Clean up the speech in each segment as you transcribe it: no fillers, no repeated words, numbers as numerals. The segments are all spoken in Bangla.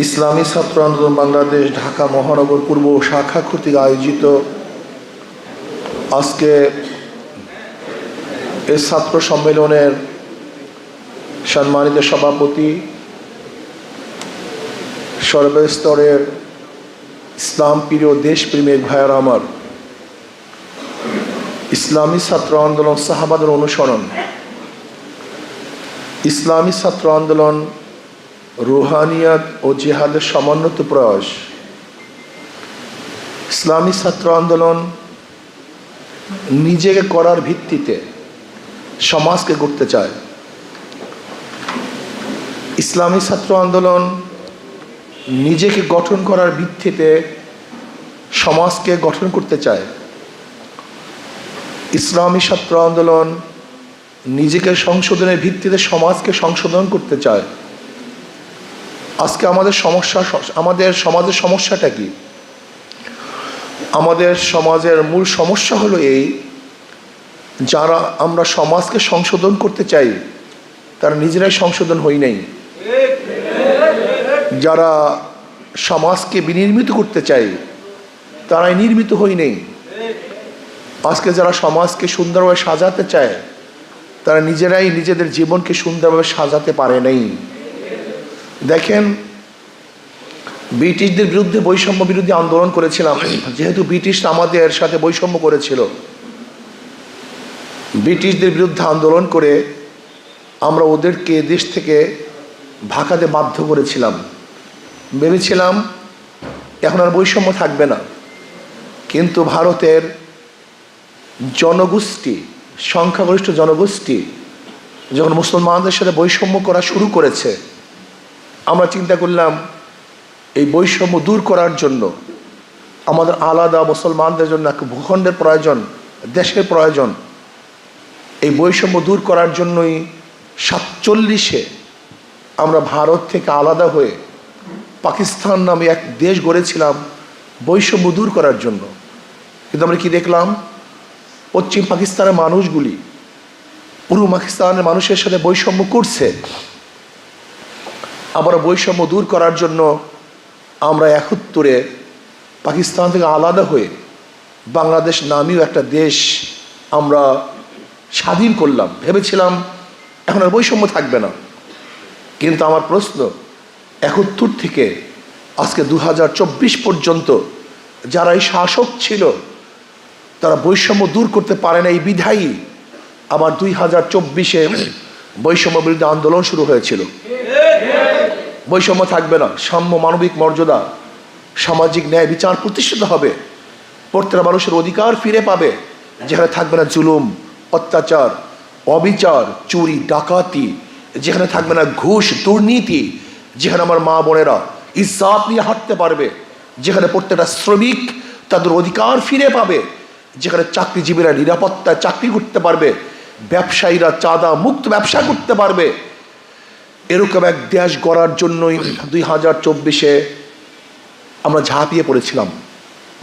ইসলামী ছাত্র আন্দোলন বাংলাদেশ ঢাকা মহানগর পূর্ব শাখা কর্তৃক আয়োজিত আজকে এই ছাত্র সম্মেলনের সম্মানিত সভাপতি, সর্বস্তরের ইসলাম প্রিয় দেশপ্রেমিক ভাইয়েরা আমার, ইসলামী ছাত্র আন্দোলন সাহাবাদের অনুসরণ, ইসলামী ছাত্র আন্দোলন রুহানিয়াত ও জিহাদের সমন্বিত প্রয়াস। ইসলামী ছাত্র আন্দোলন নিজেকে করার ভিত্তিতে সমাজকে গড়তে চায়। ইসলামী ছাত্র আন্দোলন নিজেকে গঠন করার ভিত্তিতে সমাজকে গঠন করতে চায়। ইসলামী ছাত্র আন্দোলন নিজেকে সংশোধনের ভিত্তিতে সমাজকে সংশোধন করতে চায়। আজকে আমাদের সমাজের সমস্যাটা কি? আমাদের সমাজের মূল সমস্যা হলো এই, যারা আমরা সমাজকে সংশোধন করতে চাই তারা নিজেরাই সংশোধন হই নাই। যারা সমাজকে বিনির্মিত করতে চাই তারাই নির্মিত হই নাই। আজকে যারা সমাজকে সুন্দরভাবে সাজাতে চায় তারা নিজেরাই নিজেদের জীবনকে সুন্দরভাবে সাজাতে পারে নাই। দেখেন, ব্রিটিশদের বিরুদ্ধে বৈষম্য বিরোধী আন্দোলন করেছিলাম, যেহেতু ব্রিটিশরা আমাদের সাথে বৈষম্য করেছিল। ব্রিটিশদের বিরুদ্ধে আন্দোলন করে আমরা ওদেরকে দেশ থেকে ভাগাতে বাধ্য করেছিলাম। ভেবেছিলাম এখন আর বৈষম্য থাকবে না, কিন্তু ভারতের জনগোষ্ঠী, সংখ্যাগরিষ্ঠ জনগোষ্ঠী যখন মুসলমানদের সাথে বৈষম্য করা শুরু করেছে, আমরা চিন্তা করলাম এই বৈষম্য দূর করার জন্য আমাদের আলাদা মুসলমানদের জন্য এক ভূখণ্ডের প্রয়োজন, দেশের প্রয়োজন। এই বৈষম্য দূর করার জন্যই 47-এ আমরা ভারত থেকে আলাদা হয়ে পাকিস্তান নামে এক দেশ গড়েছিলাম বৈষম্য দূর করার জন্য। কিন্তু আমরা কি দেখলাম? পশ্চিম পাকিস্তানের মানুষগুলি পূর্ব পাকিস্তানের মানুষের সাথে বৈষম্য করছে। আবার বৈষম্য দূর করার জন্য আমরা 71-এ পাকিস্তান থেকে আলাদা হয়ে বাংলাদেশ নামীয় একটা দেশ আমরা স্বাধীন করলাম। ভেবেছিলাম এখন আর বৈষম্য থাকবে না। কিন্তু আমার প্রশ্ন, 71 থেকে আজকে 2024 পর্যন্ত যারা এই শাসক ছিল তারা বৈষম্য দূর করতে পারে না। এই বিধায়ী আবার 2024-এ বৈষম্য বিরোধী আন্দোলন শুরু হয়েছিল। বৈষম্য থাকবে না, সাম্য, মানবিক মর্যাদা, সামাজিক ন্যায় বিচার প্রতিষ্ঠিত হবে, প্রত্যেকটা মানুষের অধিকার ফিরে পাবে, যেখানে থাকবে না জুলুম, অত্যাচার, অবিচার, চুরি, ডাকাতি, যেখানে থাকবে না ঘুষ, দুর্নীতি, যেখানে আমার মা বোনেরা ইজ্জত নিয়ে হাঁটতে পারবে, যেখানে প্রত্যেকটা শ্রমিক তাদের অধিকার ফিরে পাবে, যেখানে চাকরিজীবীরা নিরাপত্তায় চাকরি করতে পারবে, ব্যবসায়ীরা চাঁদা মুক্ত ব্যবসা করতে পারবে। এরকম এক দেশ গড়ার জন্যই 2024-এ আমরা ঝাঁপিয়ে পড়েছিলাম।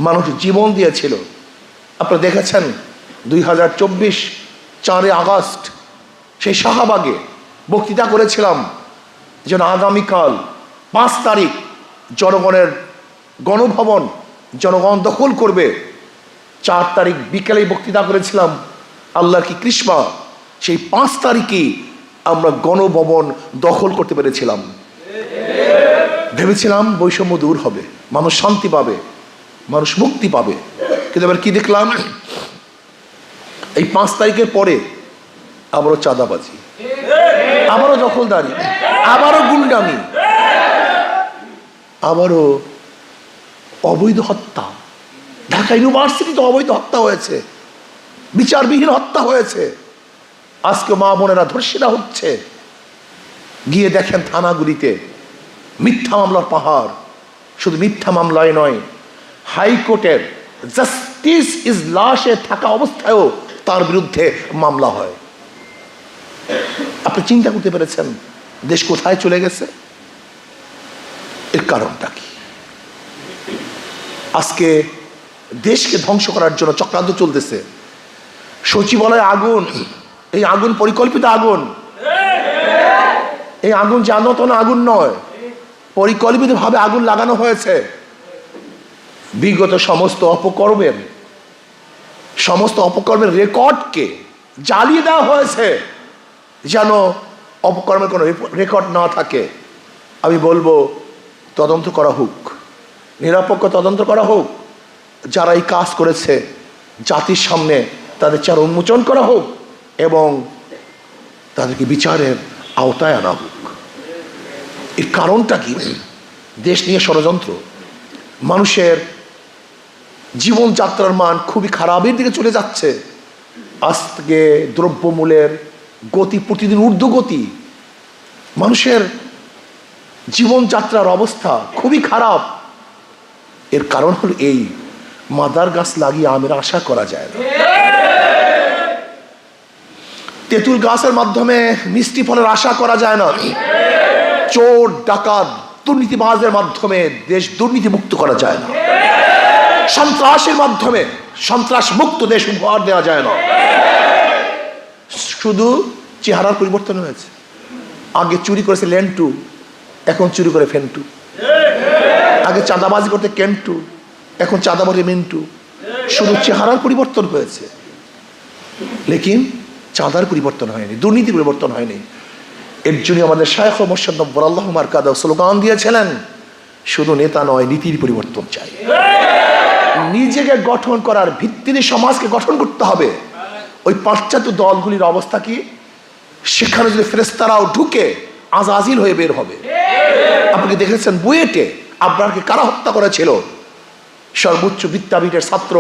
মানুষ জীবন দিয়েছিল। আপনারা দেখেছেন 2024 4 আগস্ট সেই শাহবাগে বক্তৃতা করেছিলাম যেন আগামীকাল 5 তারিখ জনগণের গণভবন জনগণ দখল করবে। 4 তারিখ বিকেলে বক্তৃতা করেছিলাম, আল্লাহর কি কৃষ্মা, সেই 5 তারিখই আমরা গণভবন দখল করতে পেরেছিলাম। ভেবেছিলাম বৈষম্য দূর হবে, মানুষ শান্তি পাবে, মানুষ মুক্তি পাবে। কিন্তু এবার কি দেখলাম? এই 5 তারিখের পরে আবারও চাঁদাবাজি, আবারও দখলদারি, আবারও গুন্ডামি, আবারও অবৈধ হত্যা। ঢাকা ইউনিভার্সিটিতে অবৈধ হত্যা হয়েছে, বিচারবিহীন হত্যা হয়েছে। আজকে মা বোনেরা ধর্ষিতা হচ্ছে। গিয়ে দেখেন থানাগুলিতে মিথ্যা মামলার পাহাড়। শুধু মিথ্যা মামলায় নয়, হাইকোর্টের জাস্টিস ইজ লাশে থাকা অবস্থায়ও তার বিরুদ্ধে মামলা হয়। আপনি চিন্তা করতে পেরেছেন দেশ কোথায় চলে গেছে? এর কারণটা কি? আজকে দেশকে ধ্বংস করার জন্য চক্রান্ত চলতেছে। সচিবালয়ে আগুন, এই আগুন পরিকল্পিত আগুন। এই আগুন জানতন আগুন নয়, পরিকল্পিতভাবে আগুন লাগানো হয়েছে। বিগত সমস্ত অপকর্মের রেকর্ডকে জ্বালিয়ে দেওয়া হয়েছে, যেন অপকর্মের কোনো রেকর্ড না থাকে। আমি বলবো তদন্ত করা হোক, নিরপেক্ষ তদন্ত করা হোক। যারা এই কাজ করেছে জাতির সামনে তাদের চেহারা উন্মোচন করা হোক এবং তাদেরকে বিচারের আওতায় আনা হোক। এর কারণটা কি? দেশ নিয়ে ষড়যন্ত্র, মানুষের জীবনযাত্রার মান খুবই খারাপের দিকে চলে যাচ্ছে। আজকে দ্রব্যমূল্যের গতি প্রতিদিন ঊর্ধ্বগতি, মানুষের জীবনযাত্রার অবস্থা খুবই খারাপ। এর কারণ হলো এই, মাদার গাছ লাগিয়ে আমের আশা করা যায় না। তেঁতুল গাছের মাধ্যমে মিষ্টি ফলের আশা করা যায় না। চোর ডাকাত দুর্নীতিবাজের মাধ্যমে দেশ দুর্নীতি মুক্ত করা যায় না। সন্ত্রাসের মাধ্যমে সন্ত্রাস মুক্ত দেশ উপহার দেওয়া যায় না। শুধু চেহারার পরিবর্তন হয়েছে। আগে চুরি করেছে লেন্টু, এখন চুরি করে ফেন্টু। আগে চাঁদাবাজি করতে কেন্টু, এখন চাঁদাবাজি মিন্টু। শুধু চেহারার পরিবর্তন হয়েছে, লেকিন চাঁদার পরিবর্তন হয়নি, দুর্নীতি পরিবর্তন হয়নি। এর জন্য আমাদের শায়খ মোর্শেদ নব্বর আল্লাহ মারকাদা স্লোগান দিয়েছিলেন, শুধু নেতা নয়, নীতির পরিবর্তন চাই। নিজেকে গঠন করার ভিত্তিতে সমাজকে গঠন করতে হবে। ওই পাশ্চাত্য দলগুলির অবস্থা কি? সেখানে যদি ফেরেশতারাও ঢুকে আজাজিল হয়ে বের হবে। আপনি দেখেছেন বুয়েটে আবরারকে কারা হত্যা করেছিল? সর্বোচ্চ বিদ্যাপীঠের ছাত্র,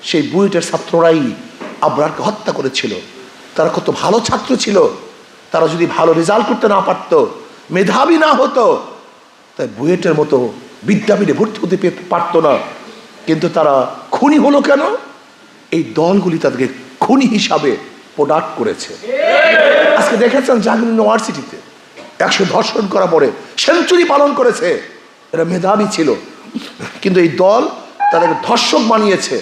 সেই বুয়েটের ছাত্ররাই আবরারকে হত্যা করেছিল। তারা কত ভালো ছাত্র ছিল, তারা যদি ভালো রেজাল্ট করতে না পারত, মেধাবী না হতো, তাই বুয়েটের মতো বিদ্যাপীঠে ভর্তি হতে পারত না। কিন্তু তারা খুনি হলো কেন? এই দলগুলি তাদেরকে খুনি হিসাবে প্রোডাক্ট করেছে। আজকে দেখেছেন জাহাঙ্গীর ইউনিভার্সিটিতে 100 ধর্ষণ করা পরে সেঞ্চুরি পালন করেছে। এরা মেধাবী ছিল, কিন্তু এই দল তাদেরকে ধর্ষক বানিয়েছে।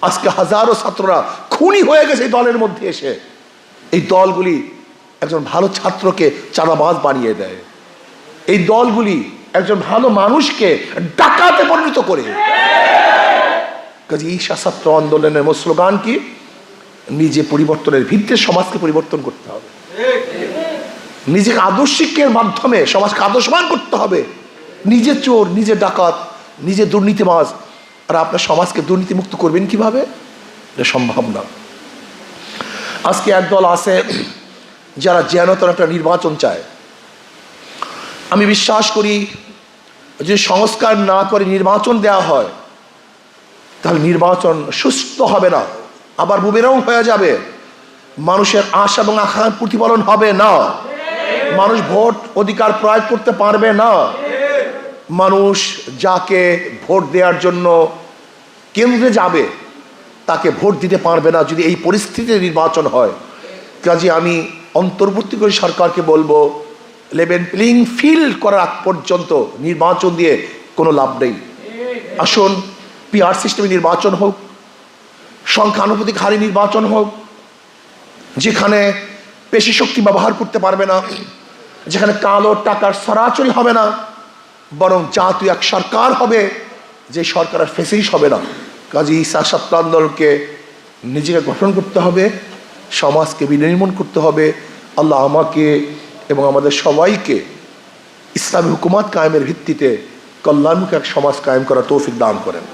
আজকে হাজারো ছাত্ররা খুনি হয়ে গেছে এই দলের মধ্যে এসে। এই দলগুলি একজন ভালো ছাত্রকে চাঁদাবাজ বানিয়ে দেয়। এই দলগুলি একজন ভালো মানুষকে ডাকাতে পরিণত করে। কাজে এই ছাত্র আন্দোলনের স্লোগান কি? নিজে পরিবর্তনের ভিত্তিতে সমাজকে পরিবর্তন করতে হবে। নিজেকে আদর্শিকের মাধ্যমে সমাজকে আদর্শবান করতে হবে। নিজে চোর, নিজে ডাকাত, নিজে দুর্নীতিবাজ, আর আপনার সমাজকে দুর্নীতিমুক্ত করবেন কিভাবে? এটা সম্ভব না। আজকে একদল আছে যারা যেনতেন একটা নির্বাচন চায়। আমি বিশ্বাস করি যে সংস্কার না করে নির্বাচন দেওয়া হয় তাহলে নির্বাচন সুস্থ হবে না, আবার বুমেরাং হয়ে যাবে। মানুষের আশা এবং আকাঙ্ক্ষার প্রতিফলন হবে না। মানুষ ভোট অধিকার প্রয়োগ করতে পারবে না। মানুষ যাকে ভোট দেওয়ার জন্য কেন্দ্রে যাবে তাকে ভোট দিতে পারবে না যদি এই পরিস্থিতিতে নির্বাচন হয়। কাজে আমি অন্তর্বর্তীকালীন সরকারকে বলবো, লেভেল প্লেইং ফিল্ড করার আগ পর্যন্ত নির্বাচন দিয়ে কোনো লাভ নেই। আসুন পিআর সিস্টেমে নির্বাচন হোক, সংখ্যানুপাতিক হারে নির্বাচন হোক, যেখানে পেশি শক্তি ব্যবহার করতে পারবে না, যেখানে কালো টাকার সরাসরি হবে না, বরং জাতীয় এক সরকার হবে, যে সরকারের ফেসিস হবে না। কাজে ছাত্র আন্দোলনকে নিজেকে গঠন করতে হবে, সমাজকে বিনির্মাণ করতে হবে। আল্লাহ আমাকে এবং আমাদের সবাইকে ইসলামী হুকুমত কায়েমের ভিত্তিতে কল্যাণমুখী এক সমাজ কায়েম করার তৌফিক দান করেন।